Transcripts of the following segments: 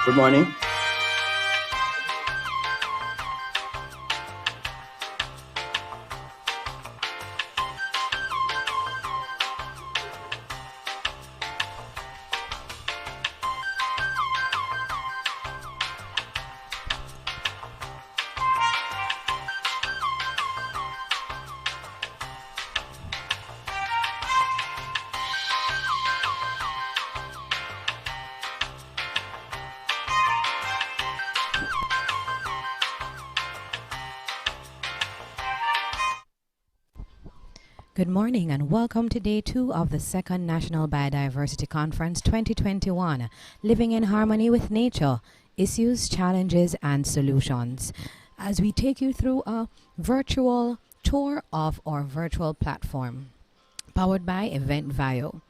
Good morning. Good morning and welcome to day 2 of the second National Biodiversity Conference 2021, Living in Harmony with Nature, Issues, Challenges and Solutions. As we take you through a virtual tour of our virtual platform, powered by Event Vio.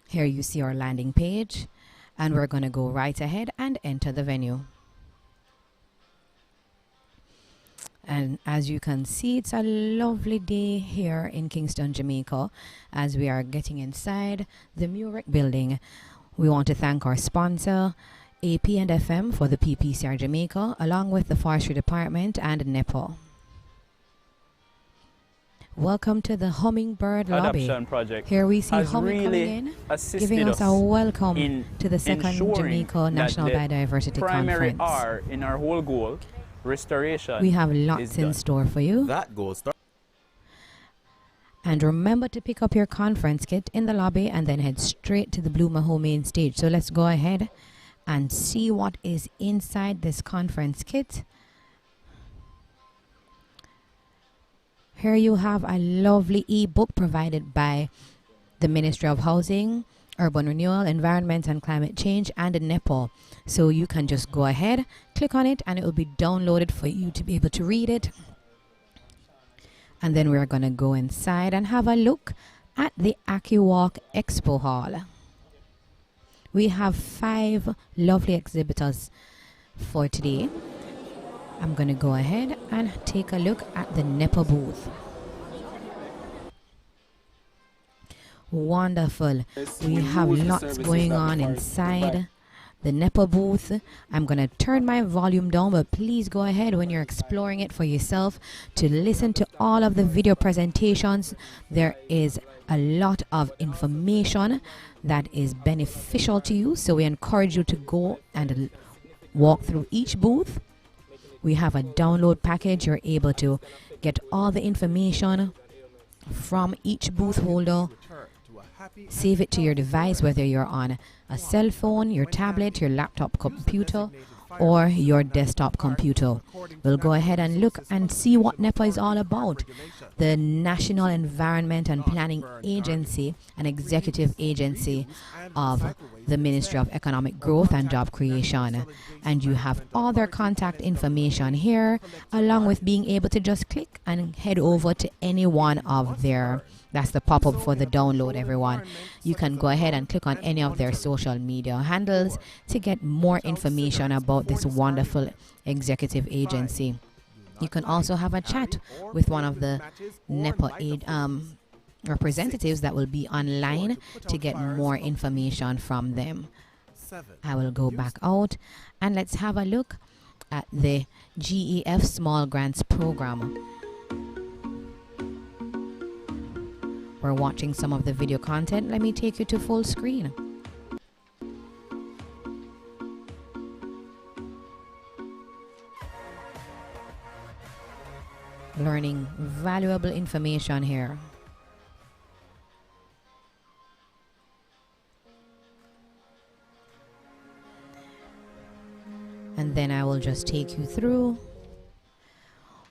Here you see our landing page and we're going to go right ahead and enter the venue. And as you can see, it's a lovely day here in Kingston, Jamaica, as we are getting inside the Murek building. We want to thank our sponsor, AP and FM, for the PPCR Jamaica, along with the Forestry Department and NEPA. Welcome to the Hummingbird Lobby. Project here we see Humming coming in, giving us a welcome to the second Jamaica National Biodiversity Conference. R in our whole goal, restoration. We have lots in store for you. That goal start. And remember to pick up your conference kit in the lobby and then head straight to the Blue Maho main stage. So let's go ahead and see what is inside this conference kit. Here you have a lovely e-book provided by the Ministry of Housing, Urban Renewal, Environment and Climate Change and NEPA. So you can just go ahead, click on it, and it will be downloaded for you to be able to read it. And then we're going to go inside and have a look at the AccuWalk Expo Hall. We have 5 lovely exhibitors for today. I'm going to go ahead and take a look at the NEPA booth. Wonderful. We have lots going on inside the NEPA booth. I'm going to turn my volume down, but please go ahead when you're exploring it for yourself to listen to all of the video presentations. There is a lot of information that is beneficial to you, so we encourage you to go and walk through each booth. We have a download package. You're able to get all the information from each booth holder. Save it to your device, whether you're on a cell phone, your tablet, your laptop computer, or your desktop computer. We'll go ahead and look and see what NEPA is all about. The National Environment and Planning Agency, an executive agency of the Ministry of Economic Growth and Job Creation. And you have all their contact information here, along with being able to just click and head over to any one of their, that's the pop-up for the download, everyone. You can go ahead and click on any of their social media handles to get more information about this wonderful executive agency. You can also have a chat with one of the NEPA representatives that will be online to get more information from them. I will go back out and let's have a look at the GEF Small Grants Program. We're watching some of the video content. Let me take you to full screen. Learning valuable information here. And then I will just take you through.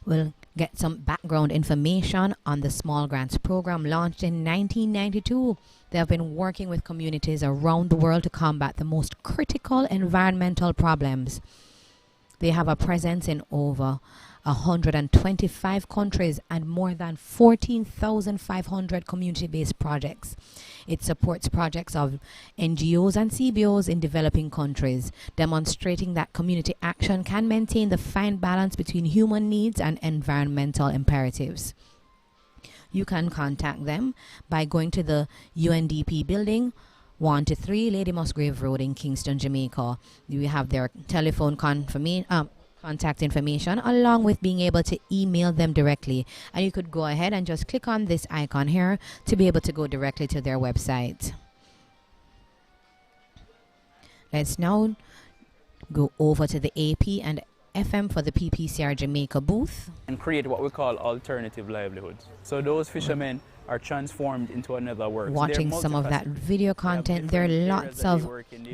We'll get some background information on the Small Grants Program launched in 1992. They have been working with communities around the world to combat the most critical environmental problems. They have a presence in over 125 countries and more than 14,500 community-based projects. It supports projects of NGOs and CBOs in developing countries, demonstrating that community action can maintain the fine balance between human needs and environmental imperatives. You can contact them by going to the UNDP building, 123 Lady Musgrave Road in Kingston, Jamaica. You have their telephone contact information, along with being able to email them directly. And you could go ahead and just click on this icon here to be able to go directly to their website. Let's now go over to the AP and FM for the PPCR Jamaica booth. And create what we call alternative livelihoods. So those fishermen are transformed into another work. Watching some of that video content, there are lots of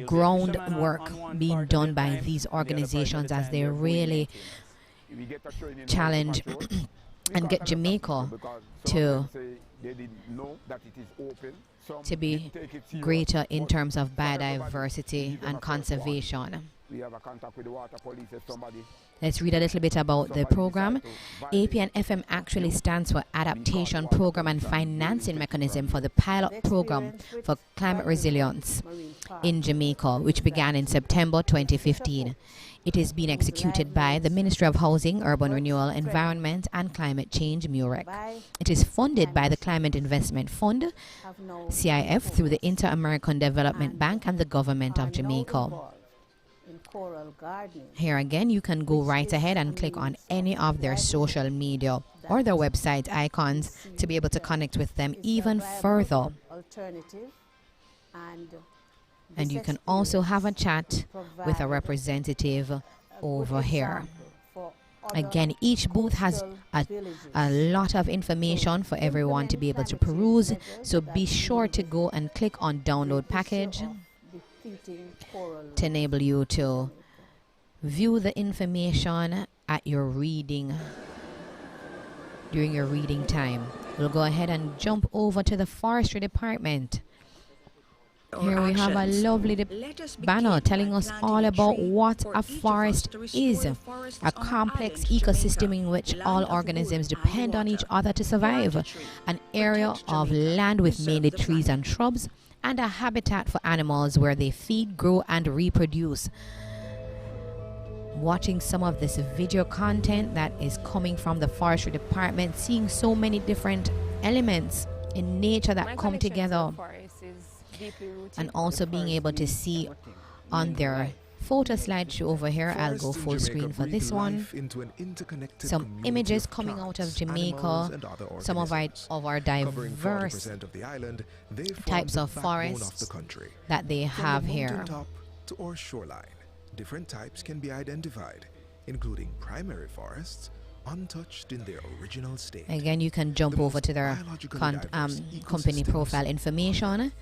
groundwork being done by these organizations as they really challenge and get Jamaica to be greater in terms of biodiversity and conservation. Let's read a little bit about the program. AP and FM actually stands for Adaptation Program and Financing Mechanism for the Pilot Program for Climate Resilience in Jamaica, which began in September 2015. It is being executed by the Ministry of Housing, Urban Renewal, Environment and Climate Change, MUREC. It is funded by the Climate Investment Fund, CIF, through the Inter-American Development Bank and the Government of Jamaica. Here again, you can go right ahead and click on any of their social media or their website icons to be able to connect with them even further. And you can also have a chat with a representative over here. Again, each booth has a lot of information for everyone to be able to peruse, so be sure to go and click on download package to enable you to view the information at your reading during your reading time. We'll go ahead and jump over to the forestry department. Here we have a lovely banner telling us all about what a forest is. A complex ecosystem in which all organisms depend on each other to survive. An area of land with mainly trees and shrubs, and a habitat for animals where they feed, grow, and reproduce. Watching some of this video content that is coming from the forestry department, seeing so many different elements in nature that come together, and also being able to see on their photo slideshow over here, I'll go full screen for this one, some images coming out of Jamaica, some of our diverse types of forests that they have here. To our shoreline, different types can be identified, including primary forests, untouched in their original state. Again, you can jump over to their company profile information,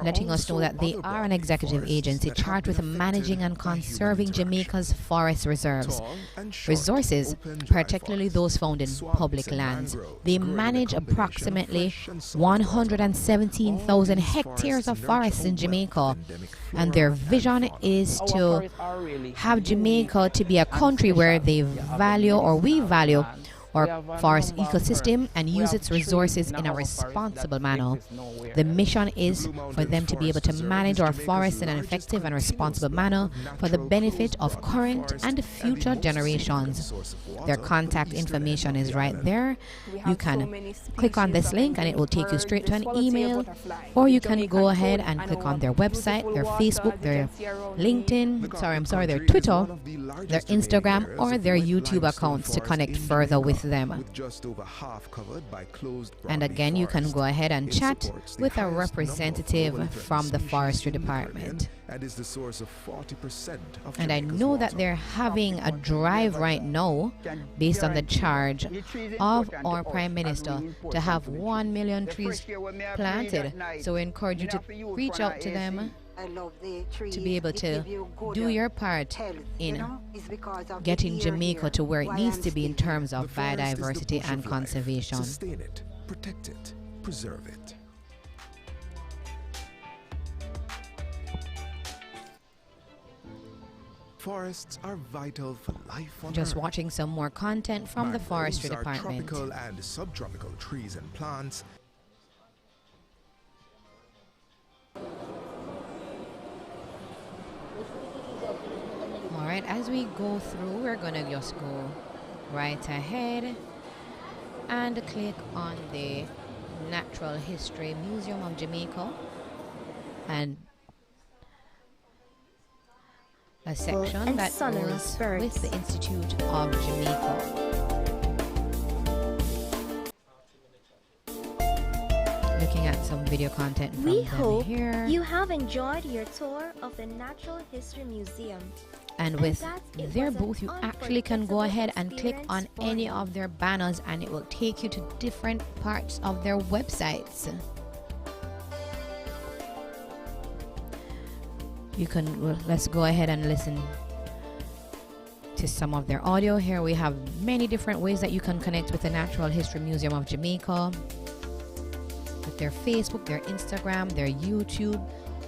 letting us know that they are an executive agency charged with managing and conserving Jamaica's forest resources, particularly those found in public lands. They manage approximately 117,000 hectares of forests in Jamaica, and their vision is to have Jamaica to be a country where they value, or we value, our forest ecosystem and use its resources in a responsible manner. The mission is for them to be able to manage our forests in an effective and responsible manner for the benefit of current and future generations. Their contact information is right there. You can click on this link and it will take you straight to an email, or you can go ahead and click on their website, their Facebook, their LinkedIn, their Twitter, their Instagram, or their YouTube accounts to connect further with them. And again, you can go ahead and chat with a representative from the forestry department. And I know that they're having a drive right now based on the charge of our Prime Minister to have 1 million trees planted. So we encourage you to reach out to them to be able to do your part in getting Jamaica to where it needs to be in terms of biodiversity and conservation. Sustain it, protect it, preserve it. Forests are vital for life on Just Earth. watching some more content from the forestry department. Tropical and subtropical trees and plants. Alright, as we go through, we're going to just go right ahead and click on the Natural History Museum of Jamaica. and a section that goes with the Institute of Jamaica. Looking at some video content from We them hope here. you have enjoyed your tour of the Natural History Museum. And with that it their was an booth, you actually can go ahead and click on experience for any you. of their banners and it will take you to different parts of their websites. You can, well, let's go ahead and listen to some of their audio. Here we have many different ways that you can connect with the Natural History Museum of Jamaica, with their Facebook, their Instagram, their YouTube,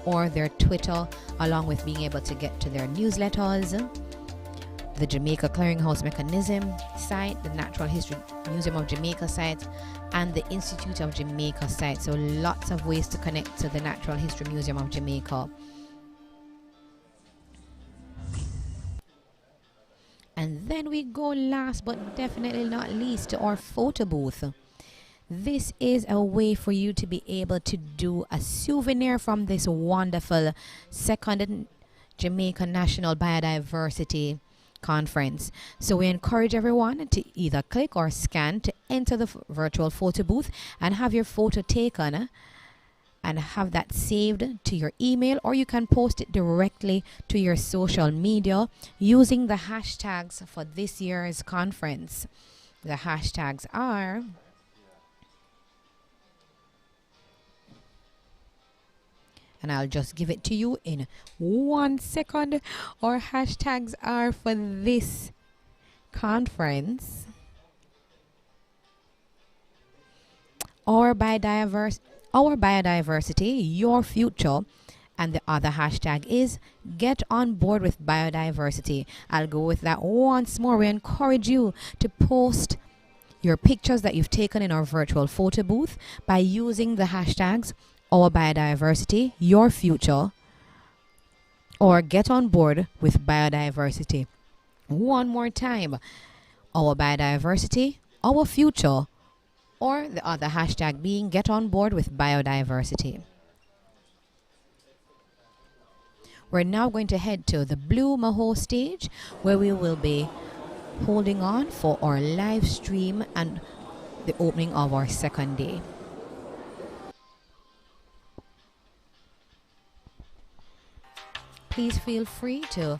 or their Twitter, along with being able to get to their newsletters, the Jamaica Clearinghouse Mechanism site, the Natural History Museum of Jamaica site, and the Institute of Jamaica site. So lots of ways to connect to the Natural History Museum of Jamaica. And then we go last but definitely not least to our photo booth. This is a way for you to be able to do a souvenir from this wonderful second Jamaica National Biodiversity Conference. So we encourage everyone to either click or scan to enter the virtual photo booth and have your photo taken and have that saved to your email, or you can post it directly to your social media using the hashtags for this year's conference. The hashtags are and I'll just give it to you in 1 second. Our hashtags are for this conference: our biodiversity, your future, and the other hashtag is get on board with biodiversity. I'll go with that once more. We encourage you to post your pictures that you've taken in our virtual photo booth by using the hashtags our biodiversity, your future, or get on board with biodiversity. One more time: our biodiversity, our future, or the other hashtag being get on board with biodiversity. We're now going to head to the Blue Maho stage, where we will be holding on for our live stream and the opening of our second day. Please feel free to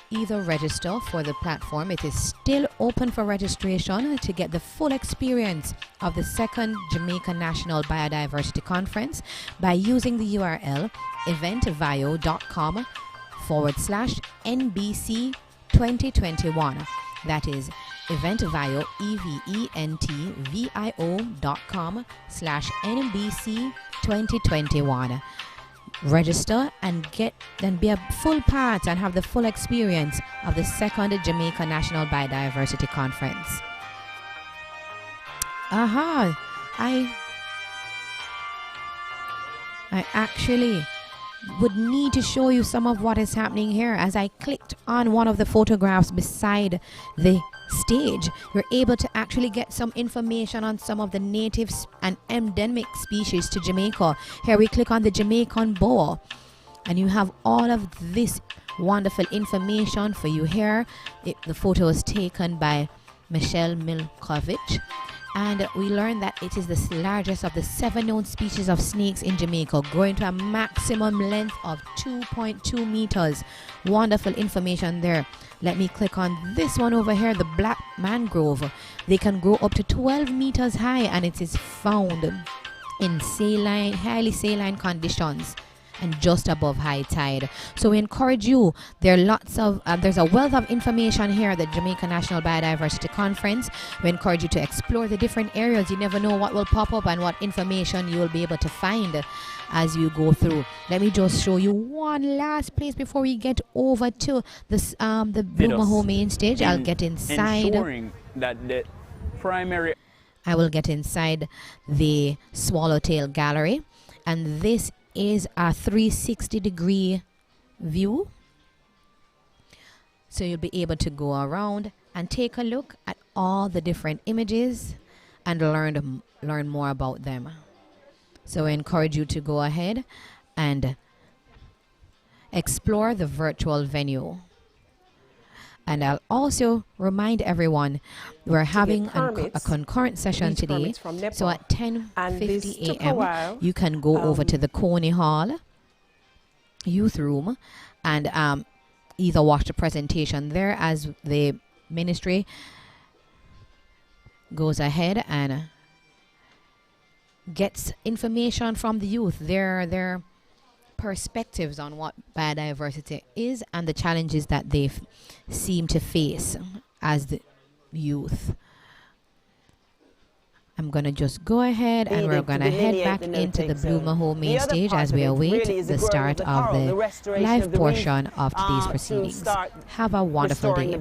either register for the platform. It is still open for registration to get the full experience of the second Jamaica National Biodiversity Conference by using the URL eventvio.com/NBC 2021. That is eventvio, eventvio.com/NBC 2021. Register and be a full part and have the full experience of the second Jamaica National Biodiversity Conference. I actually would need to show you some of what is happening here. As I clicked on one of the photographs beside the stage, you're able to actually get some information on some of the native and endemic species to Jamaica. Here we click on the Jamaican boa, and you have all of this wonderful information for you here. The photo was taken by Michelle Milkovich, and we learned that it is the largest of the 7 known species of snakes in Jamaica, growing to a maximum length of 2.2 meters. Wonderful information there. Let me click on this one over here, the black mangrove. They can grow up to 12 meters high, and it is found in saline, highly saline conditions and just above high tide. So we encourage you. There's a wealth of information here at the Jamaica National Biodiversity Conference. We encourage you to explore the different areas. You never know what will pop up and what information you will be able to find as you go through. Let me just show you one last place before we get over to this the Blue Maho main stage. I'll get inside. Ensuring that the primary I will get inside the Swallowtail Gallery, and this is a 360-degree view. So you'll be able to go around and take a look at all the different images and learn more about them. So I encourage you to go ahead and explore the virtual venue. And I'll also remind everyone we're having a concurrent session today. So at 10:50 a.m. you can go over to the Coney Hall youth room and either watch the presentation there as the ministry goes ahead and gets information from the youth, their perspectives on what biodiversity is and the challenges that they seem to face as the youth. I'm going to just go ahead and we're going to head back into the Bloomer Home main stage as we await the start of the live portion of today's proceedings. Have a wonderful day.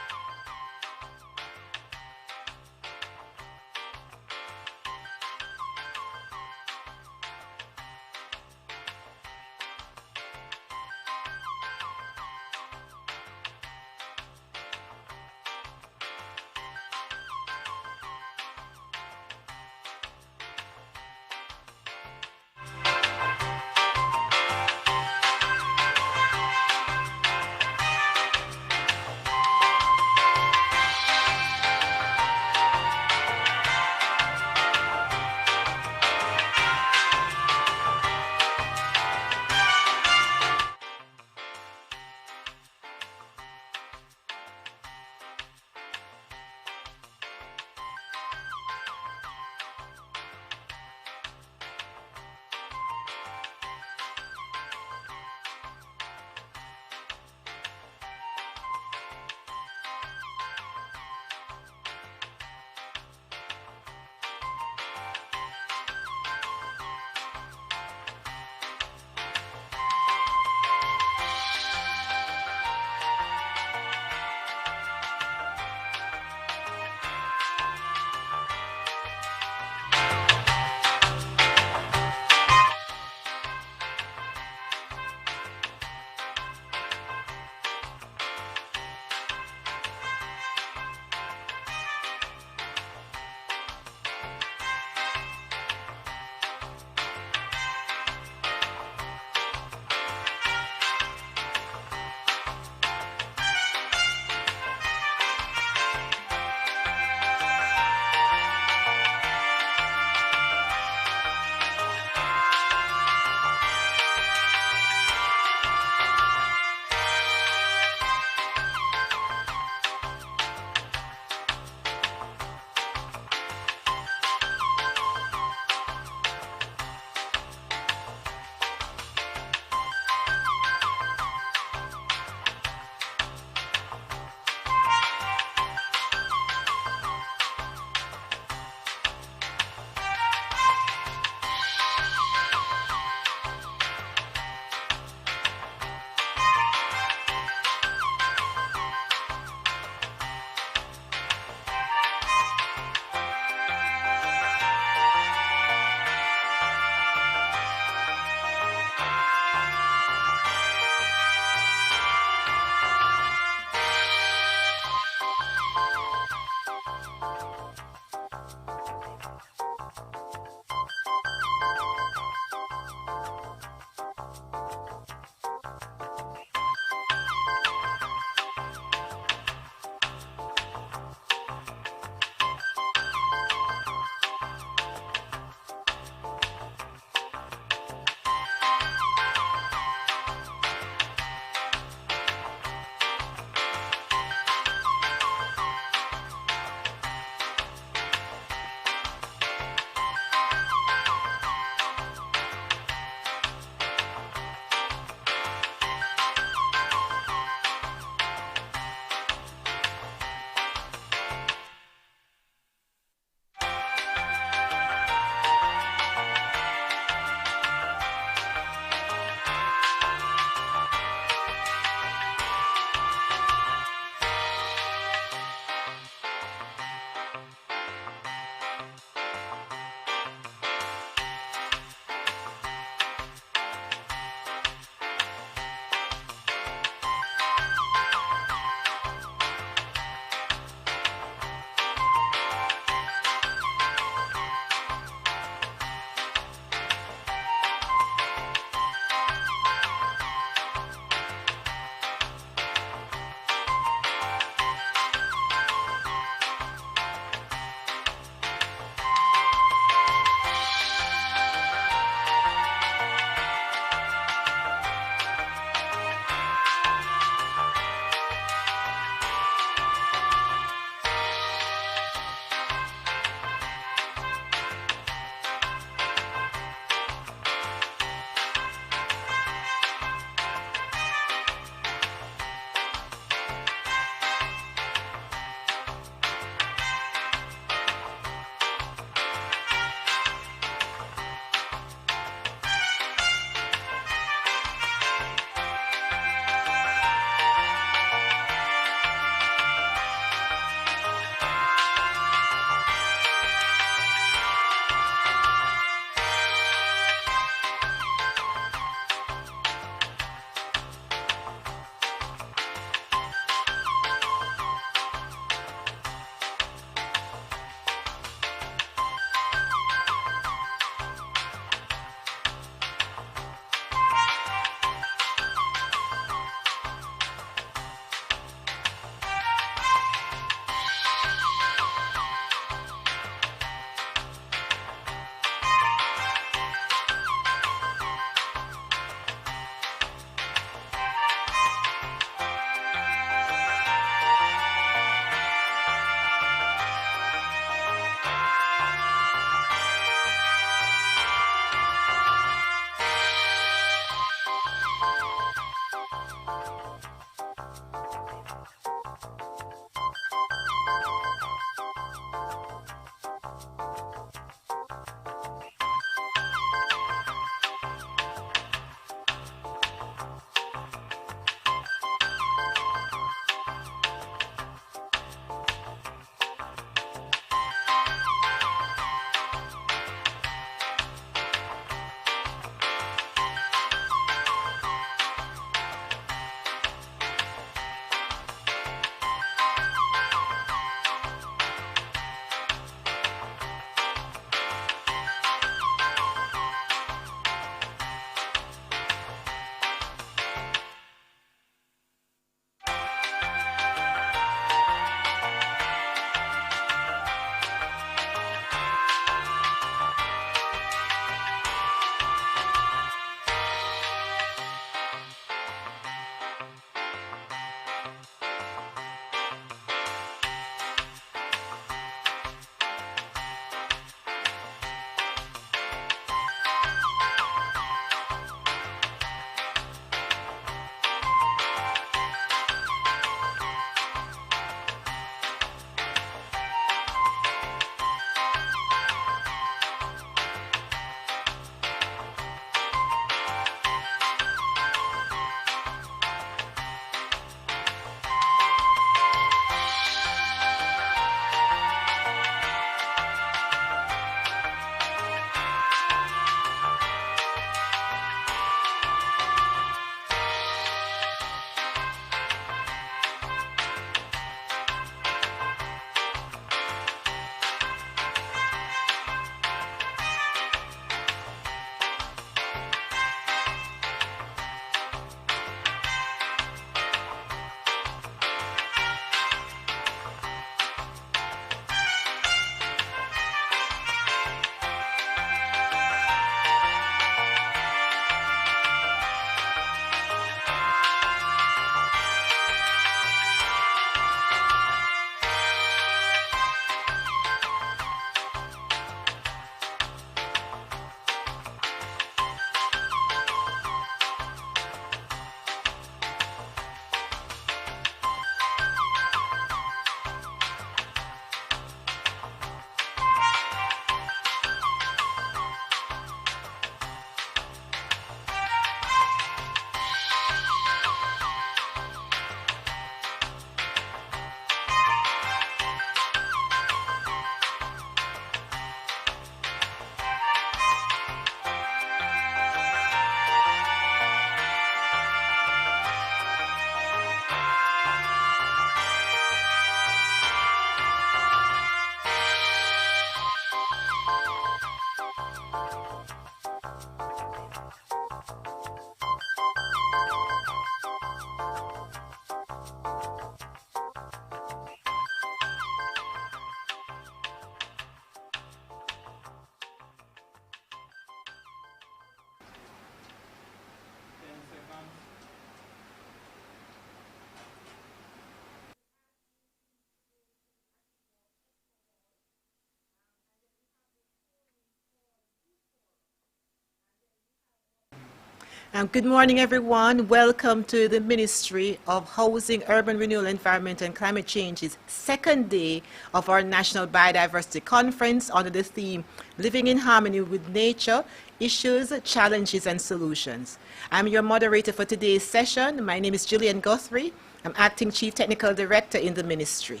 Good morning, everyone. Welcome to the Ministry of Housing, Urban Renewal, Environment and Climate Change's second day of our National Biodiversity Conference under the theme, Living in Harmony with Nature, Issues, Challenges and Solutions. I'm your moderator for today's session. My name is Gillian Guthrie. I'm Acting Chief Technical Director in the Ministry.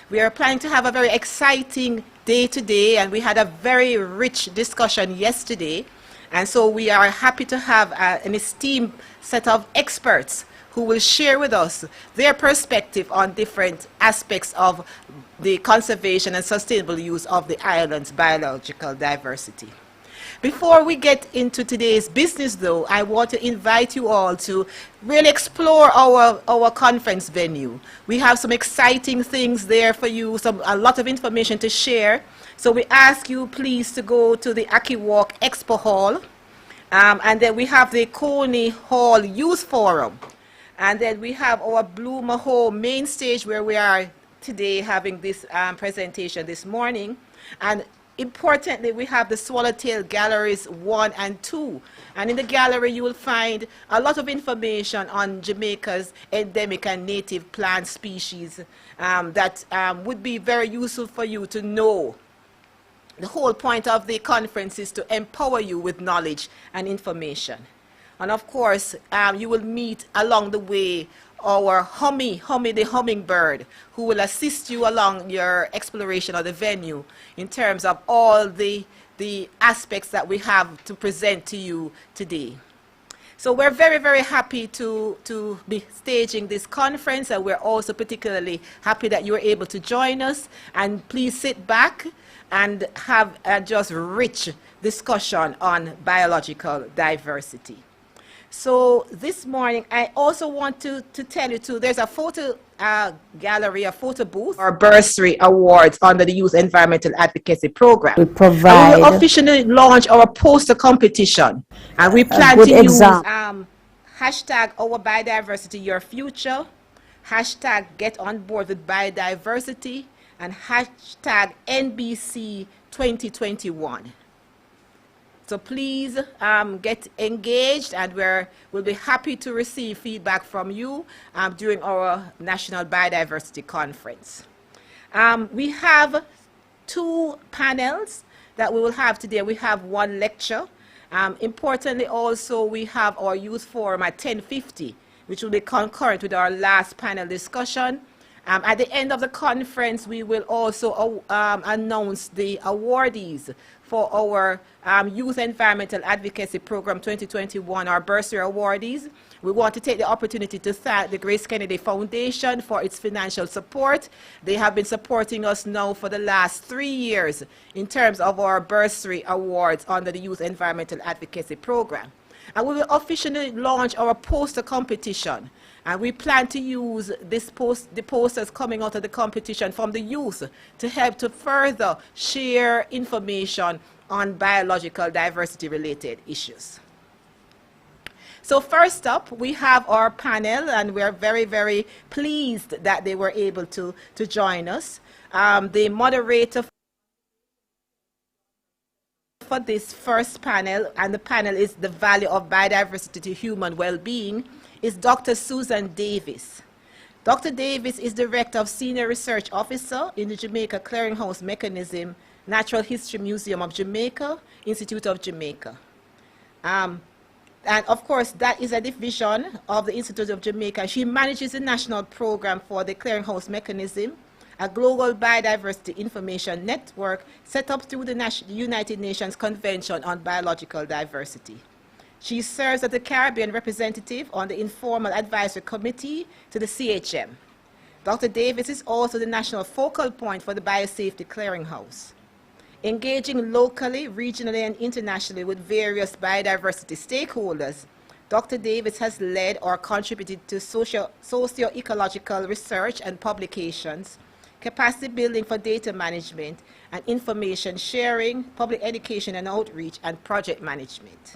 We are planning to have a very exciting day today, and we had a very rich discussion yesterday. And so we are happy to have an esteemed set of experts who will share with us their perspective on different aspects of the conservation and sustainable use of the island's biological diversity. Before we get into today's business, though, I want to invite you all to really explore our conference venue. We have some exciting things there for you, a lot of information to share. So we ask you please to go to the Aki Walk Expo Hall, and then we have the Coney Hall Youth Forum, and then we have our Bloomer Hall main stage where we are today having this presentation this morning, and importantly we have the Swallowtail Galleries 1 and 2, and in the gallery you will find a lot of information on Jamaica's endemic and native plant species that would be very useful for you to know. The whole point of the conference is to empower you with knowledge and information. And of course, you will meet along the way our Hummy the hummingbird, who will assist you along your exploration of the venue in terms of all the aspects that we have to present to you today. So we're very, very happy to be staging this conference, and we're also particularly happy that you're able to join us. And please sit back and have a just rich discussion on biological diversity. So this morning, I also want to tell you too, there's a photo gallery, a photo booth, our bursary awards under the Youth Environmental Advocacy Program. We will officially launch our poster competition, and we plan to use hashtag Our Biodiversity Your Future, hashtag Get On Board with Biodiversity, and hashtag NBC 2021. So please get engaged, and we'll be happy to receive feedback from you during our National Biodiversity Conference. We have 2 panels that we will have today. We have 1 lecture. Importantly also, we have our youth forum at 10:50, which will be concurrent with our last panel discussion. At the end of the conference, we will also announce the awardees for our Youth Environmental Advocacy Program 2021, our bursary awardees. We want to take the opportunity to thank the Grace Kennedy Foundation for its financial support. They have been supporting us now for the last 3 years in terms of our bursary awards under the Youth Environmental Advocacy Program. And we will officially launch our poster competition. And we plan to use the posters coming out of the competition from the youth to help to further share information on biological diversity related issues. So first up, we have our panel, and we're very, very pleased that they were able to join us. The moderator for this first panel, and the panel is The Value of Biodiversity to Human Well-Being, is Dr. Susan Davis. Dr. Davis is Director of Senior Research Officer in the Jamaica Clearinghouse Mechanism, Natural History Museum of Jamaica, Institute of Jamaica. And of course, that is a division of the Institute of Jamaica. She manages the national program for the Clearinghouse Mechanism, a global biodiversity information network set up through the United Nations Convention on Biological Diversity. She serves as the Caribbean representative on the Informal Advisory Committee to the CHM. Dr. Davis is also the national focal point for the Biosafety Clearinghouse. Engaging locally, regionally, and internationally with various biodiversity stakeholders, Dr. Davis has led or contributed to socio-ecological research and publications, capacity building for data management and information sharing, public education and outreach, and project management.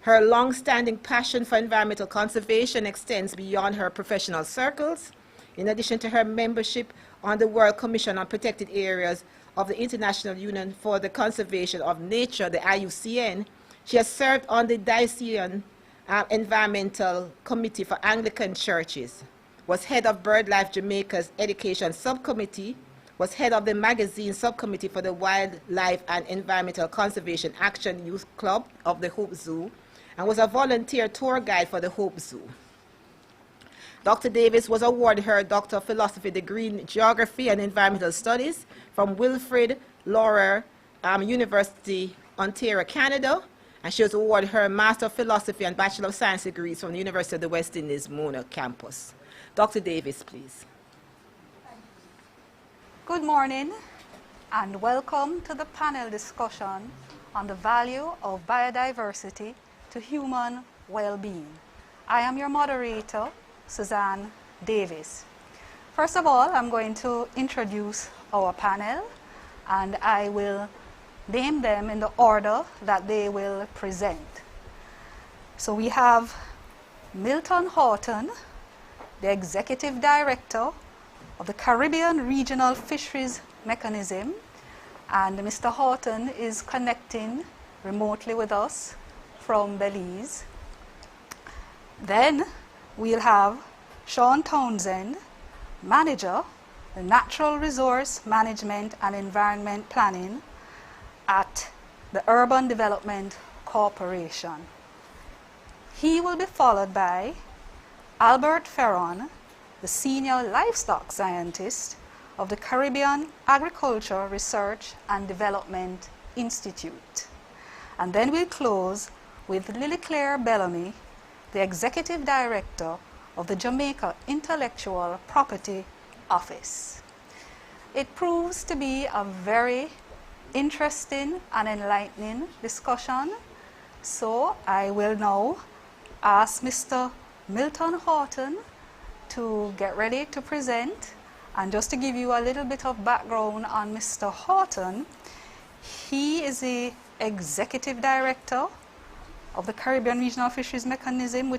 Her long-standing passion for environmental conservation extends beyond her professional circles. In addition to her membership on the World Commission on Protected Areas of the International Union for the Conservation of Nature, the IUCN, she has served on the Diocese Environmental Committee for Anglican Churches, was head of BirdLife Jamaica's Education Subcommittee, was head of the magazine subcommittee for the Wildlife and Environmental Conservation Action Youth Club of the Hope Zoo, and was a volunteer tour guide for the Hope Zoo. Dr. Davis was awarded her Doctor of Philosophy degree in Geography and Environmental Studies from Wilfrid Laurier University, Ontario, Canada, and she was awarded her Master of Philosophy and Bachelor of Science degrees from the University of the West Indies, Mona campus. Dr. Davis, please. Good morning and welcome to the panel discussion on the value of biodiversity to human well-being. I am your moderator, Suzanne Davis. First of all, I'm going to introduce our panel, and I will name them in the order that they will present. So we have Milton Horton, the Executive Director of the Caribbean Regional Fisheries Mechanism, and Mr. Horton is connecting remotely with us from Belize. Then we'll have Sean Townsend, Manager, the Natural Resource Management and Environment Planning at the Urban Development Corporation. He will be followed by Albert Ferron, the Senior Livestock Scientist of the Caribbean Agriculture Research and Development Institute. And then we'll close with Lily Claire Bellamy, the Executive Director of the Jamaica Intellectual Property Office. It proves to be a very interesting and enlightening discussion. So I will now ask Mr. Milton Horton to get ready to present. And just to give you a little bit of background on Mr. Horton, he is the Executive Director of the Caribbean Regional Fisheries Mechanism, which